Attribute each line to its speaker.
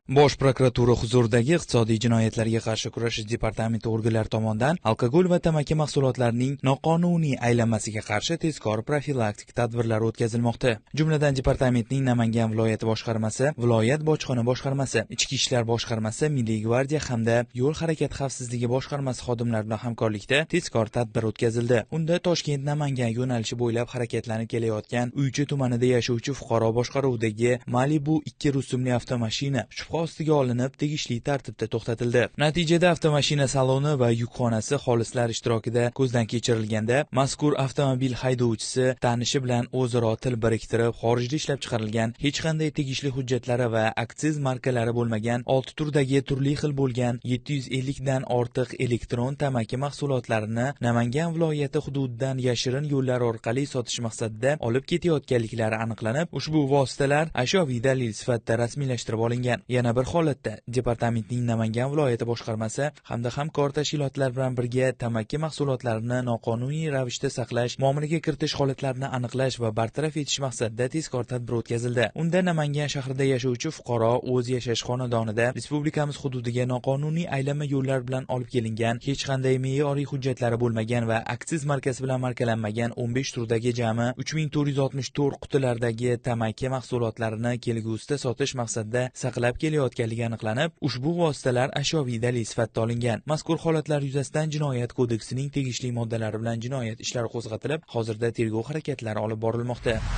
Speaker 1: Bosh prokuratura huzuridagi iqtisodiy jinoyatlarga qarshi kurashish departamenti organlari tomonidan alkogol va tamaki mahsulotlarining noqonuniy aylanmasiga qarshi tezkor profilaktik tadbirlar o'tkazilmoqda. Jumladan departamentning Namangan viloyati boshqarmasi, viloyat bojxona boshqarmasi, ichki ishlar boshqarmasi, Milliy gvardiya hamda yo'l harakati xavfsizligi boshqarmasi xodimlari bilan hamkorlikda tezkor tadbir o'tkazildi. Unda Toshkent-Namangan yo'nalishi bo'ylab harakatlanib kelayotgan Uychi tumanida yashovchi fuqaro boshqaruvidagi Malibu 2 rusumli avtomashina ostiga olinib, tegishli tartibda to'xtatildi. Natijada avtomashina saloni va yukxonasi xolislar ishtirokida ko'zdan kechirilganda, mazkur avtomobil haydovchisi tanishi bilan o'zaro til biriktirib, xorijda ishlab chiqarilgan, hech qanday tegishli hujjatlari va aksiz markalari bo'lmagan 6 turdagi turli xil bo'lgan 750 dan ortiq elektron tamaki mahsulotlarini Namangan viloyati hududidan yashirin yo'llar orqali sotish maqsadida olib ketayotganliklari aniqlanib, ushbu vositalar ashyoviy dalil sifatida rasmiylashtirib olingan. Yana bir holatda departamentning Namangan viloyati boshqarmasi hamda hamkor tashkilotlar bilan birga tamaki mahsulotlarini noqonuniy ravishda saqlash, muomalaga kiritish holatlarini aniqlash va bartaraf etish maqsadida tezkor tadbir o'tkazildi. Unda Namangan shahrida yashovchi fuqaro o'z yashash xonadonida respublikamiz hududiga noqonuniy aylanma yo'llar bilan olib kelingan, hech qanday me'yoriy hujjatlari bo'lmagan va aksiz markasi bilan markalanmagan 15 turdagi jami 3464 qutilardagi tamaki mahsulotlarini kelgusida sotish maqsadida saqlab kelayotganligi aniqlanib, ushbu vositalar ashyoviy dalil sifatida olingan. Mazkur holatlar yuzasidan Jinoyat kodeksining tegishli moddalari bilan jinoyat ishlari qo'zg'atilib, hozirda tergov harakatlari olib borilmoqda.